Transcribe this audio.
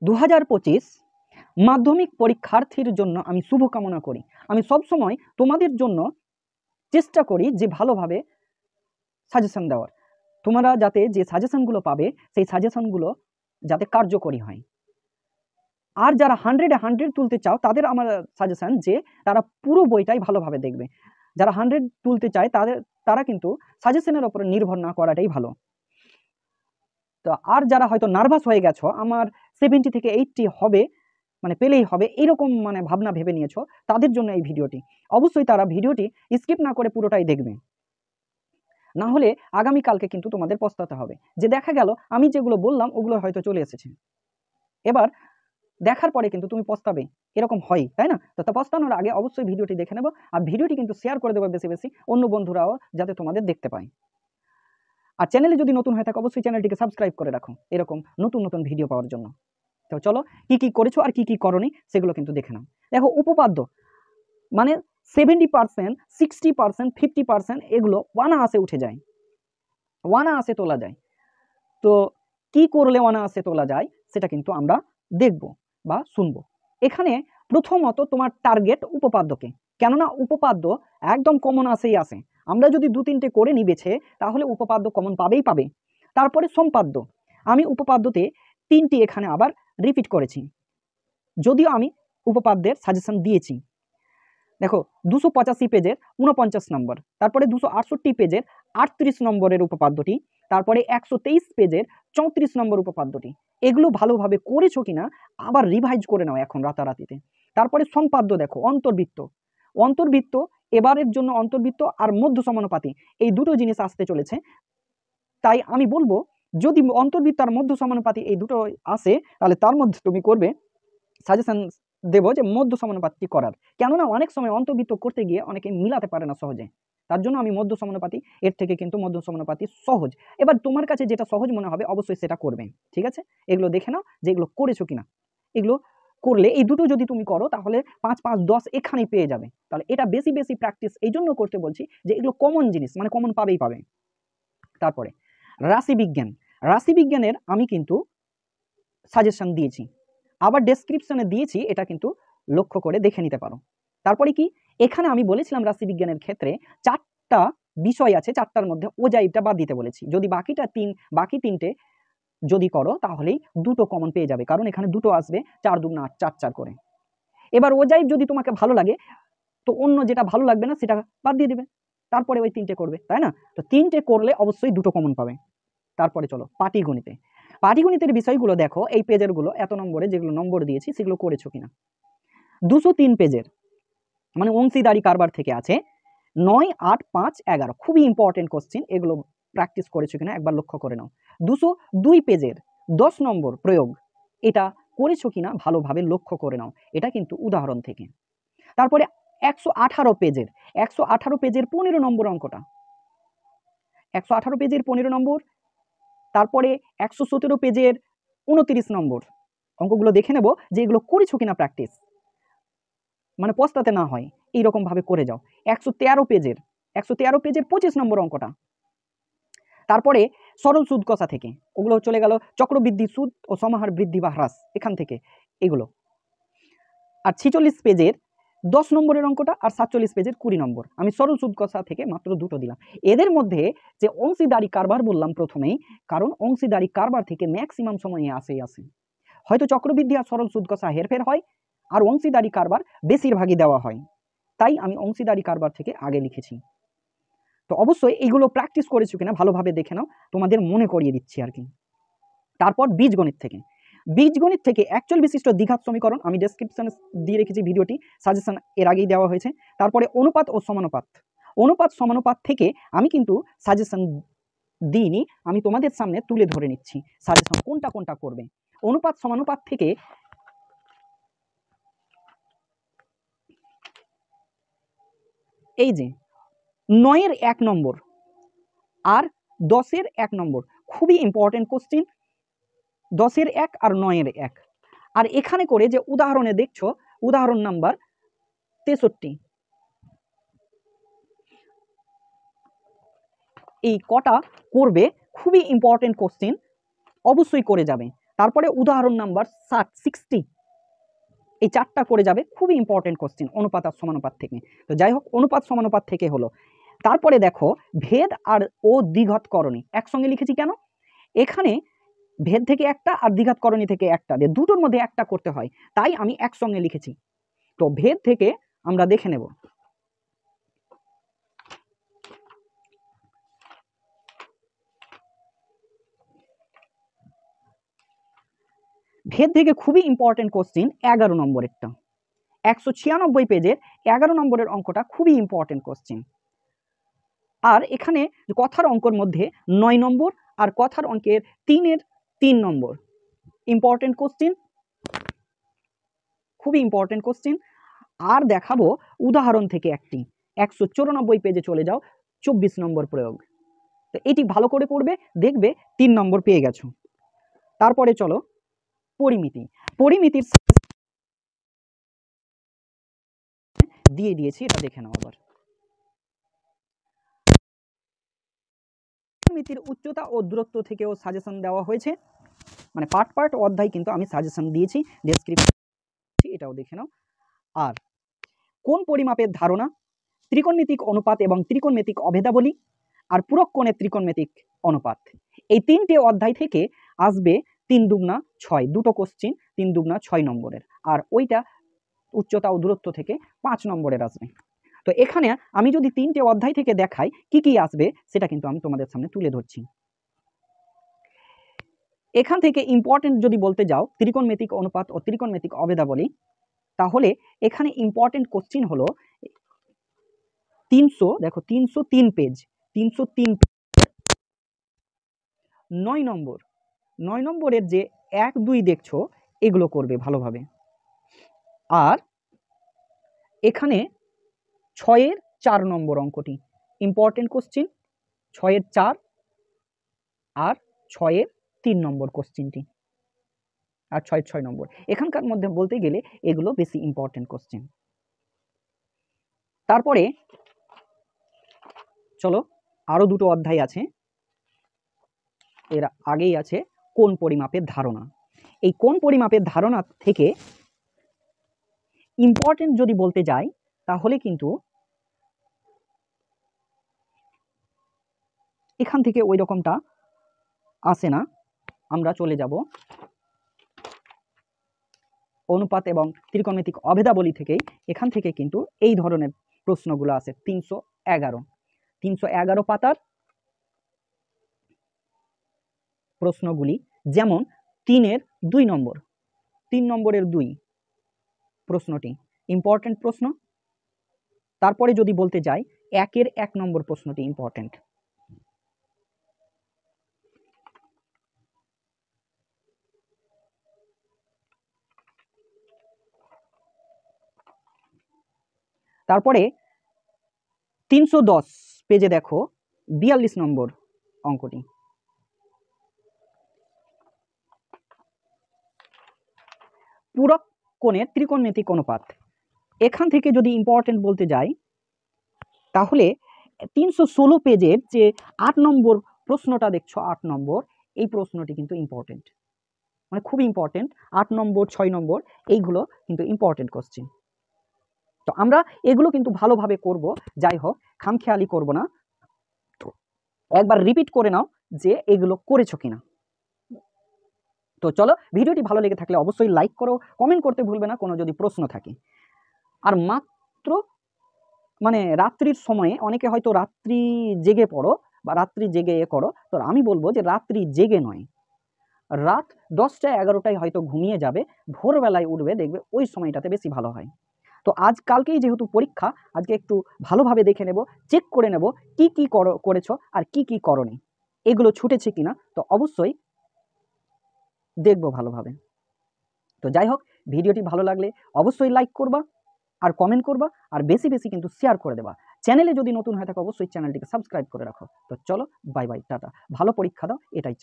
2025 মাধ্যমিক পরীক্ষার্থীর জন্য আমি শুভকামনা করি। আমি সবসময় তোমাদের জন্য চেষ্টা করি যে ভালোভাবে সাজেশন দেওয়ার, তোমরা যাতে যে সাজেশনগুলো পাবে সেই সাজেশনগুলো যাতে কার্যকরী হয়। আর যারা 100-এ 100 তুলতে চাও তাদের আমার সাজেশন যে তারা পুরো বইটাই ভালোভাবে দেখবে। যারা 100 তুলতে চায় তারা কিন্তু সাজেশনের উপর নির্ভর না করাটাই ভালো। তো আর যারা হয়তো নার্ভাস হয়ে গেছো আমার 70 থেকে 80 হবে, মানে পেলেই হবে এরকম মানে ভাবনা ভেবে নিয়েছো, তাদের জন্য এই ভিডিওটি। অবশ্যই তারা ভিডিওটি স্কিপ না করে পুরোটাই দেখবে, না হলে আগামীকালকে কিন্তু তোমাদের পস্তাতে হবে যে দেখা গেল আমি যেগুলো বললাম ওগুলো হয়তো চলে এসেছে, এবার দেখার পরে কিন্তু তুমি পস্তাবে, এরকম হয় তাই না? তো পস্তানোর আগে অবশ্যই ভিডিওটি দেখে নেবো, আর ভিডিওটি কিন্তু শেয়ার করে দেবো বেশি বেশি, অন্য বন্ধুরাও যাতে তোমাদের দেখতে পায়। আর চ্যানেলে যদি নতুন হয়ে থাকে অবশ্যই চ্যানেলটিকে সাবস্ক্রাইব করে রাখো এরকম নতুন নতুন ভিডিও পাওয়ার জন্য। তো চলো কি কি করেছো আর কি কি করনি সেগুলো কিন্তু দেখে নাও। দেখো উপপাদ্য মানে 70%, 60%, 50% এগুলো অনায়াসে উঠে যায়, অনায়াসে তোলা যায়। তো কি করলে অনায়াসে তোলা যায় সেটা কিন্তু আমরা দেখব বা শুনবো। এখানে প্রথমত তোমার টার্গেট উপপাদ্যকে, কেননা উপপাদ্য একদম কমন আসেই আসে, আমরা যদি 2-3টে করে নিবেছে তাহলে উপপাদ্য কমন পাবেই পাবে। তারপরে সম্পাদ্য, আমি উপপাদ্যতে 3টি এখানে আবার রিপিট করেছি, যদিও আমি উপপাদ্যের সাজেশন দিয়েছি। দেখো 285 পেজের 49 নম্বর, তারপরে 268 পেজের 38 নম্বরের উপপাদ্যটি, তারপরে 123 পেজের 34 নম্বর উপপাদ্যটি, এগুলো ভালোভাবে করেছো কিনা আবার রিভাইজ করে নাও এখন রাতারাতিতে। তারপরে সম্পাদ্য দেখো অন্তর্বৃত্ত, অন্তর্বৃত্ত এবারের জন্য অন্তর্বৃত্ত আর মধ্য সমানুপাতি এই দুটো জিনিস আসতে চলেছে, তাই আমি বলবো যদি অন্তর্বৃত্ত আর মধ্য সমানুপাতি এই দুটো আসে তাহলে তার মধ্যে তুমি করবে, সাজেশন দেবো যে মধ্য সমানুপাতি করার, কেননা অনেক সময় অন্তর্বৃত্ত করতে গিয়ে অনেকে মিলাতে পারে না সহজে, তার জন্য আমি মধ্য সমানুপাতি, এর থেকে কিন্তু মধ্য সমানুপাতি সহজ। এবার তোমার কাছে যেটা সহজ মনে হবে অবশ্যই সেটা করবে, ঠিক আছে? এগুলো দেখে নাও যে এগুলো করেছো কিনা, এগুলো করলে এই দুটো যদি তুমি করো তাহলে 5, 5, 10 এখানেই পেয়ে যাবে। তাহলে এটা বেশি বেশি প্র্যাকটিস এই জন্য করতে বলছি যে এগুলো কমন জিনিস, মানে কমন পাবেই পাবে। তারপরে রাশিবিজ্ঞান, রাশিবিজ্ঞানের আমি কিন্তু সাজেশন দিয়েছি, আবার ডেসক্রিপশনে দিয়েছি, এটা কিন্তু লক্ষ্য করে দেখে নিতে পারো। তারপরে কি এখানে আমি বলেছিলাম রাশিবিজ্ঞানের ক্ষেত্রে 4টা বিষয় আছে, 4টার মধ্যে ওজাইবটা বাদ দিতে বলেছি, যদি বাকি 3টে যদি করো তাহলেই 2টো কমন পেয়ে যাবে, কারণ এখানে 2টো আসবে, 4 2 8 4 4 করে। এবার ওজাইব যদি তোমাকে ভালো লাগে তো অন্য যেটা ভালো লাগবে না সেটা বাদ দিয়ে দিবে, তারপরে ওই 3টে করবে, তাই না? তো 3টে করলে অবশ্যই 2টো কমন পাবে। তারপরে চলো পাটিগণিতে, পাটিগণিতের বিষয়গুলো দেখো, এই পেজের গুলো এত নম্বরে যেগুলো নম্বর দিয়েছি সেগুলো করেছো কিনা। 203 পেজের মানে অংশীদারি কারবার থেকে আছে 9, 8, 5, 11, খুবই ইম্পর্টেন্ট কোশ্চেন, এগুলো প্র্যাকটিস করেছো কিনা একবার লক্ষ্য করে নাও। 202 পেজের 10 নম্বর প্রয়োগ, এটা করেছো কিনা ভালোভাবে লক্ষ্য করে নাও, এটা কিন্তু উদাহরণ থেকে। তারপরে 118 পেজের 15 নম্বর অঙ্কটা, 118 পেজের 15 নম্বর, তারপরে 117 পেজের 29 নম্বর অঙ্কগুলো দেখে নেব যে এগুলো করেছো কিনা প্র্যাকটিস, মানে পস্তাতে না হয় এইরকম ভাবে করে যাও। 113 পেজের 25 নম্বর অঙ্কটা, তারপরে সরল সুদ কষা থেকে, ওগুলো চলে গেল চক্রবৃদ্ধি সুদ ও সমাহার বৃদ্ধি বা হ্রাস এখান থেকে এগুলো। আর 46 পেজের 10 নম্বরের অঙ্কটা আর 47 পেজের 20 নম্বর আমি সরল সুদ কষা থেকে মাত্র 2টো দিলাম। এদের মধ্যে যে অংশীদারি কারবার বললাম প্রথমেই, কারণ অংশীদারি কারবার থেকে ম্যাক্সিমাম সময়ে আসে, হয়তো চক্রবৃদ্ধি আর সরল সুদ কষা হেরফের হয় আর অংশীদারি কারবার বেশিরভাগই দেওয়া হয়, তাই আমি অংশীদারি কারবার থেকে আগে লিখেছি। তো অবশ্যই এইগুলো প্র্যাকটিস করেছো কিনা ভালোভাবে দেখে নাও, তোমাদের মনে করিয়ে দিচ্ছি আর কি। তারপর বীজগণিত থেকে, বীজগণিত থেকে অ্যাকচুয়াল বিশিষ্ট দ্বিঘাত সমীকরণ আমি ডেসক্রিপশনে দিয়ে রেখেছি, ভিডিওটি সাজেশন এর আগেই দেওয়া হয়েছে। তারপরে অনুপাত ও সমানুপাত, অনুপাত সমানুপাত থেকে আমি কিন্তু সাজেশন দিইনি, আমি তোমাদের সামনে তুলে ধরে নিচ্ছি সাজেশন কোনটা কোনটা করবে। অনুপাত সমানুপাত থেকে এই যে 9-এর 1 নম্বর আর 10-এর 1 নম্বর খুবই ইম্পর্টেন্ট কোশ্চিন, 10-এর 1 আর 9-এর 1। আর এখানে করে যে উদাহরণে দেখছো উদাহরণ নাম্বার 63, এই কটা করবে, খুবই ইম্পর্টেন্ট কোশ্চিন, অবশ্যই করে যাবে। তারপরে উদাহরণ নাম্বার 60 এই 4টা করে যাবে, খুবই ইম্পর্টেন্ট কোশ্চেন অনুপাত আর সমানুপাত থেকে। তো যাই হোক, অনুপাত সমানুপাত থেকে হলো। তারপরে দেখো ভেদ আর ও দ্বিঘাতকরণী একসঙ্গে লিখেছি কেন, এখানে ভেদ থেকে একটা আর দ্বিঘাতকরণী থেকে একটা, দুটোর মধ্যে একটা করতে হয়, তাই আমি একসঙ্গে লিখেছি। তো ভেদ থেকে আমরা দেখে নেব। ভেদ থেকে খুবই ইম্পর্টেন্ট কোশ্চেন 11 নম্বরেরটা, 196 পেজের 11 নম্বরের অঙ্কটা খুবই ইম্পর্টেন্ট কোশ্চেন। আর এখানে কথার অঙ্কের মধ্যে 9 নম্বর আর কথার অঙ্কের 3-এর 3 নম্বর ইম্পর্টেন্ট কোশ্চেন, খুবই ইম্পর্টেন্ট কোশ্চেন। আর দেখাবো উদাহরণ থেকে একটি, 194 পেজে চলে যাও, 24 নম্বর প্রয়োগ। তো এটি ভালো করে পড়বে, দেখবে 3 নম্বর পেয়ে গেছো। তারপরে চলো পরিমিতি। পরিমিতির দিয়ে দিয়েছি, এটা দেখে নাও আবার। পরিমিতির উচ্চতা ও দূরত্ব থেকেও সাজেশন দেওয়া হয়েছে, মানে পার্ট পার্ট অধ্যায় কিন্তু আমি সাজেশন দিয়েছি, ডেসক্রিপশন এটাও দেখে নাও। আর কোন পরিমাপের ধারণা, ত্রিকোণমিতিক অনুপাত এবং ত্রিকোণমিতিক অভেদাবলী, আর পূরক কোণের ত্রিকোণমিতিক অনুপাত, এই 3টে অধ্যায় থেকে আসবে 3 দুগুণা 6, দুটো কোশ্চিন 3 দুগুণা 6 নম্বরের, আর ওইটা উচ্চতা ও দূরত্ব থেকে 5 নম্বরের আসবে। তো এখানে আমি যদি 3টে অধ্যায় থেকে দেখাই কি কি আসবে, সেটা কিন্তু আমি তোমাদের সামনে তুলে ধরছি। এখান থেকে ইম্পর্টেন্ট যদি বলতে যাও ত্রিকোণমিতিক অনুপাত ও ত্রিকোণমিতিক অভেদাবলী, তাহলে এখানে ইম্পর্টেন্ট কোশ্চিন হলো 300, দেখো 303 পেজ, 303 9 নম্বর, 9 নম্বরের যে 1, 2 দেখছো এগুলো করবে ভালোভাবে। আর এখানে 6-এর 4 নম্বর অঙ্কটি ইম্পর্টেন্ট কোশ্চিন, 6-এর 4 আর 6-এর 3 নম্বর কোশ্চিনটি, আর 6-এর 6 নম্বর। এখানকার মধ্যে বলতে গেলে এগুলো বেশি ইম্পর্টেন্ট কোশ্চিন। তারপরে চলো আরো দুটো অধ্যায় আছে, এর আগেই আছে কোণ পরিমাপের ধারণা। এই কোণ পরিমাপের ধারণা থেকে ইম্পর্টেন্ট যদি বলতে যাই তাহলে কিন্তু এখান থেকে ওই রকমটা আসে না, আমরা চলে যাব অনুপাত এবং ত্রিকোণমিতিক অভেদাবলী থেকেই। এখান থেকে কিন্তু এই ধরনের প্রশ্নগুলো আসে। 311 পাতার প্রশ্নগুলি, যেমন 3-এর 2 নম্বর, 3 নম্বরের 2 প্রশ্নটি ইম্পর্টেন্ট প্রশ্ন। তারপরে যদি বলতে যাই 1-এর 1 নম্বর প্রশ্নটি ইম্পর্টেন্ট। তারপরে 310 পেজে দেখো 42 নম্বর অঙ্কটি, পূরক কোণের ত্রিকোণমিতিক অনুপাত। এখান থেকে যদি ইম্পর্টেন্ট বলতে যাই তাহলে 316 পেজের যে 8 নম্বর প্রশ্নটা দেখছো, 8 নম্বর এই প্রশ্নটি কিন্তু ইম্পর্টেন্ট, মানে খুব ইম্পর্টেন্ট। 8 নম্বর 6 নম্বর এইগুলো কিন্তু ইম্পর্টেন্ট কোশ্চেন। তো আমরা এগুলো কিন্তু ভালোভাবে করব, যাই হোক খামখেয়ালি করব না, একবার রিপিট করে নাও যে এগুলো করেছো কিনা। তো চলো, ভিডিওটি ভালো লেগে থাকলে অবশ্যই লাইক করো, কমেন্ট করতে ভুলবে না কোনো যদি প্রশ্ন থাকে। আর মাত্র মানে রাত্রির সময়ে অনেকে হয়তো রাত্রি জেগে পড়ো বা রাত্রি জেগে করো, তো আমি বলবো যে রাত্রি জেগে নয়, রাত 10টা 11টায় হয়তো ঘুমিয়ে যাবে, ভোরবেলায় উঠবে, দেখবে ওই সময়টাতে বেশি ভালো হয়। তো কালকেই যেহেতু পরীক্ষা, আজকে একটু ভালোভাবে দেখে নেব, চেক করে নেব কি কি করেছো আর কি কি করনি, এগুলো ছুটেছে কিনা, তো অবশ্যই দেখবো ভালোভাবে। তো যাই হোক, ভিডিওটি ভালো লাগলে অবশ্যই লাইক করবা আর কমেন্ট করবা, আর বেশি বেশি কিন্তু শেয়ার করে দেবা। চ্যানেলে যদি নতুন হয়ে থাকে অবশ্যই চ্যানেলটিকে সাবস্ক্রাইব করে রাখো। তো চলো, বাই বাই, টাটা, ভালো পরীক্ষা দাও, এটাই।